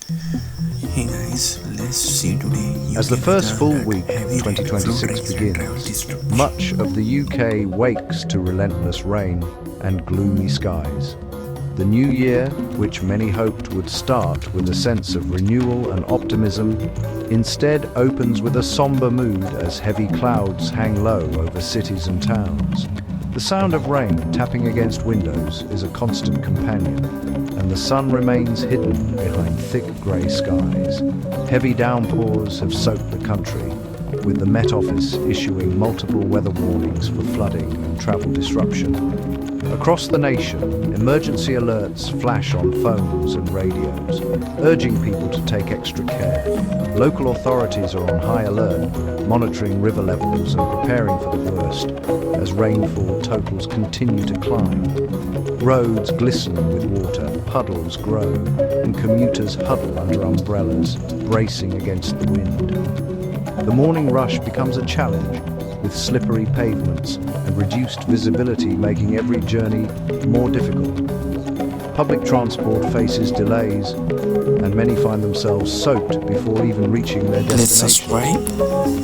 Hey guys, let's see today. As the UK first weather full that week of heavy rain, 2026 flood rains and travel begins, disruption. much of the UK wakes to relentless rain and gloomy skies. The new year, which many hoped would start with a sense of renewal and optimism, instead opens with a somber mood as heavy clouds hang low over cities and towns. The sound of rain tapping against windows is a constant companion, and the sun remains hidden behind thick grey skies. Heavy downpours have soaked the country, with the Met Office issuing multiple weather warnings for flooding and travel disruption. Across the nation, emergency alerts flash on phones and radios, urging people to take extra care. Local authorities are on high alert, monitoring river levels and preparing for the worst as rainfall totals continue to climb. Roads glisten with water, puddles grow, and commuters huddle under umbrellas, bracing against the wind. The morning rush becomes a challenge, with slippery pavements and reduced visibility making every journey more difficult. Public transport faces delays, and many find themselves soaked before even reaching their Let's destination. subscribe.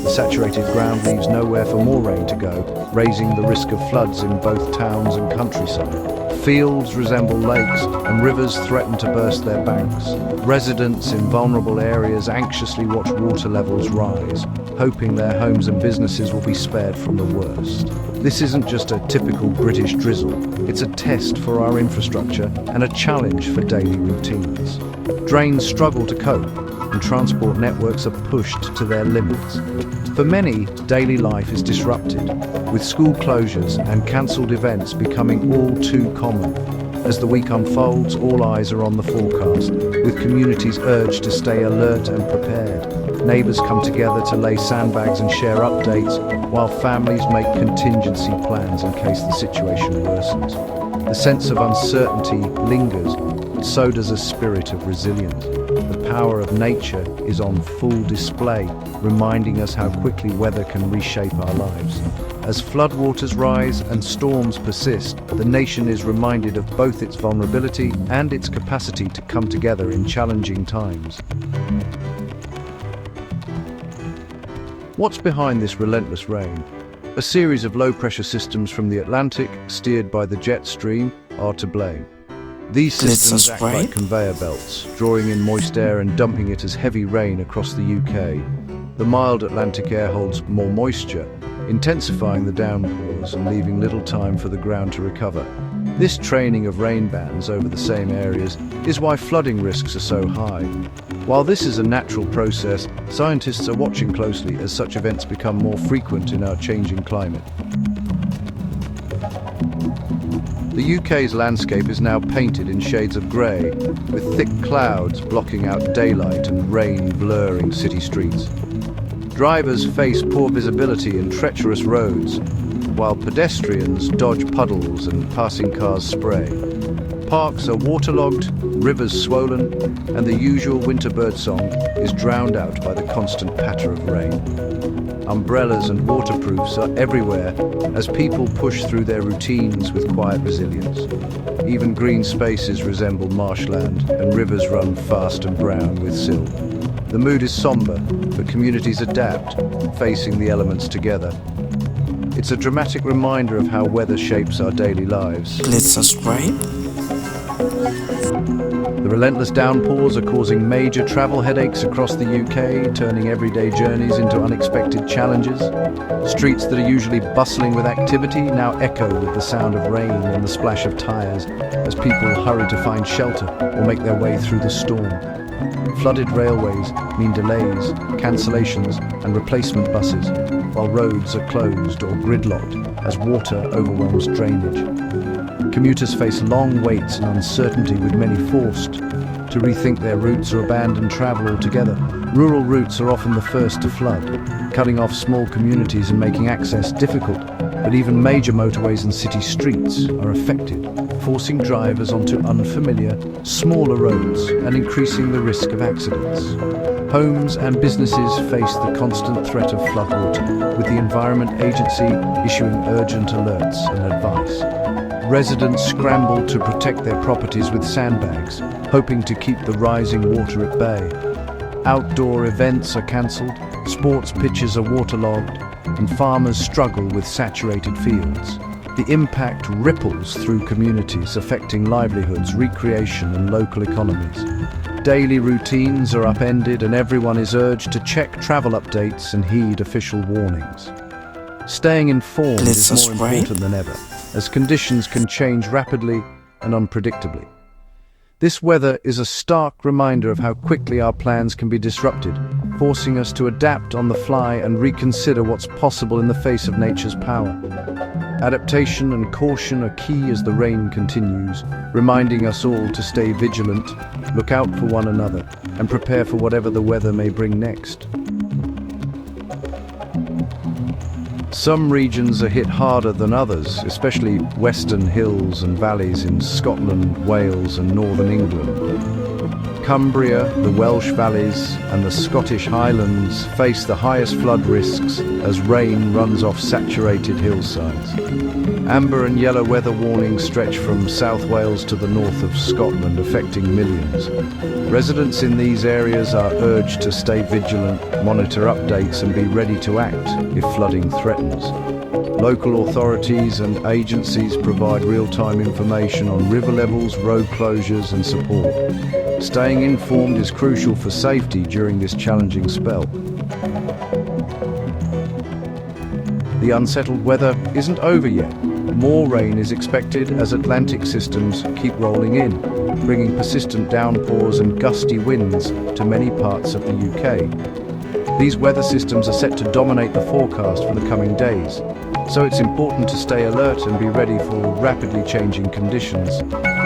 The saturated ground leaves nowhere for more rain to go, raising the risk of floods in both towns and countryside. Fields resemble lakes, and rivers threaten to burst their banks. Residents in vulnerable areas anxiously watch water levels rise, hoping their homes and businesses will be spared from the worst. This isn't just a typical British drizzle, it's a test for our infrastructure and a challenge for daily routines. Drains struggle to cope, and transport networks are pushed to their limits. For many, daily life is disrupted, with school closures and cancelled events becoming all too common. As the week unfolds, all eyes are on the forecast, with communities urged to stay alert and prepared. Neighbours come together to lay sandbags and share updates, while families make contingency plans in case the situation worsens. The sense of uncertainty lingers, but so does a spirit of resilience. The power of nature is on full display, reminding us how quickly weather can reshape our lives. As floodwaters rise and storms persist, the nation is reminded of both its vulnerability and its capacity to come together in challenging times. What's behind this relentless rain? A series of low-pressure systems from the Atlantic, steered by the jet stream, are to blame. These systems act like conveyor belts, drawing in moist air and dumping it as heavy rain across the UK. The mild Atlantic air holds more moisture, intensifying the downpours and leaving little time for the ground to recover. This training of rain bands over the same areas is why flooding risks are so high. While this is a natural process, scientists are watching closely as such events become more frequent in our changing climate. The UK's landscape is now painted in shades of grey, with thick clouds blocking out daylight and rain blurring city streets. Drivers face poor visibility and treacherous roads, while pedestrians dodge puddles and passing cars spray. Parks are waterlogged, rivers swollen, and the usual winter birdsong is drowned out by the constant patter of rain. Umbrellas and waterproofs are everywhere as people push through their routines with quiet resilience. Even green spaces resemble marshland, and rivers run fast and brown with silt. The mood is somber, but communities adapt, facing the elements together. It's a dramatic reminder of how weather shapes our daily lives. Let's subscribe. The relentless downpours are causing major travel headaches across the UK, turning everyday journeys into unexpected challenges. Streets that are usually bustling with activity now echo with the sound of rain and the splash of tyres as people hurry to find shelter or make their way through the storm. Flooded railways mean delays, cancellations, and replacement buses, while roads are closed or gridlocked as water overwhelms drainage. Commuters face long waits and uncertainty, with many forced to rethink their routes or abandon travel altogether. Rural routes are often the first to flood, cutting off small communities and making access difficult. But even major motorways and city streets are affected, forcing drivers onto unfamiliar, smaller roads and increasing the risk of accidents. Homes and businesses face the constant threat of floodwater, with the Environment Agency issuing urgent alerts and advice. Residents scramble to protect their properties with sandbags, hoping to keep the rising water at bay. Outdoor events are cancelled, sports pitches are waterlogged, and farmers struggle with saturated fields. The impact ripples through communities, affecting livelihoods, recreation, and local economies. Daily routines are upended, and everyone is urged to check travel updates and heed official warnings. Staying informed Let's is more subscribe. important than ever, as conditions can change rapidly and unpredictably. This weather is a stark reminder of how quickly our plans can be disrupted, forcing us to adapt on the fly and reconsider what's possible in the face of nature's power. Adaptation and caution are key as the rain continues, reminding us all to stay vigilant, look out for one another, and prepare for whatever the weather may bring next. Some regions are hit harder than others, especially western hills and valleys in Scotland, Wales, and northern England. Cumbria, the Welsh valleys, and the Scottish Highlands face the highest flood risks as rain runs off saturated hillsides. Amber and yellow weather warnings stretch from South Wales to the north of Scotland, affecting millions. Residents in these areas are urged to stay vigilant, monitor updates, and be ready to act if flooding threatens. Local authorities and agencies provide real-time information on river levels, road closures, and support. Staying informed is crucial for safety during this challenging spell. The unsettled weather isn't over yet. More rain is expected as Atlantic systems keep rolling in, bringing persistent downpours and gusty winds to many parts of the UK. These weather systems are set to dominate the forecast for the coming days, so it's important to stay alert and be ready for rapidly changing conditions.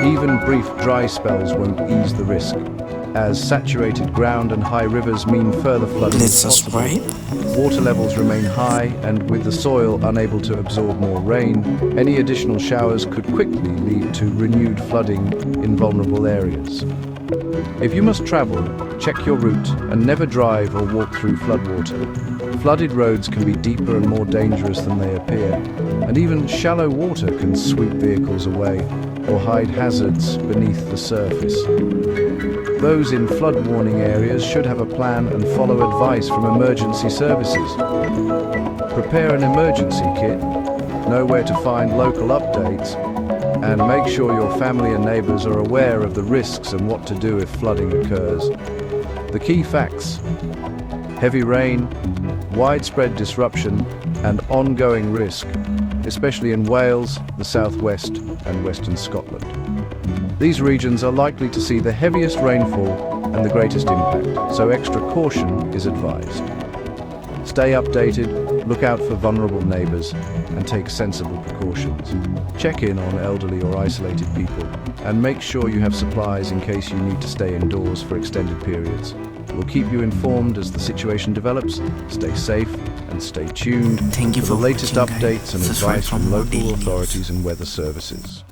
Even brief dry spells won't ease the risk, as saturated ground and high rivers mean further flooding Let's is possible. subscribe. Water levels remain high, and with the soil unable to absorb more rain, any additional showers could quickly lead to renewed flooding in vulnerable areas. If you must travel, check your route and never drive or walk through floodwater. Flooded roads can be deeper and more dangerous than they appear, and even shallow water can sweep vehicles away or hide hazards beneath the surface. Those in flood warning areas should have a plan and follow advice from emergency services. Prepare an emergency kit, know where to find local updates, and make sure your family and neighbours are aware of the risks and what to do if flooding occurs. The key facts: heavy rain, widespread disruption, and ongoing risk, especially in Wales, the southwest, and western Scotland. These regions are likely to see the heaviest rainfall and the greatest impact, so extra caution is advised. Stay updated, look out for vulnerable neighbours, and take sensible precautions. Check in on elderly or isolated people, and make sure you have supplies in case you need to stay indoors for extended periods. We'll keep you informed as the situation develops. Stay safe and stay tuned Thank you for for the latest watching, guys. updates and Subscribe advice for from more local daily news. authorities and weather services.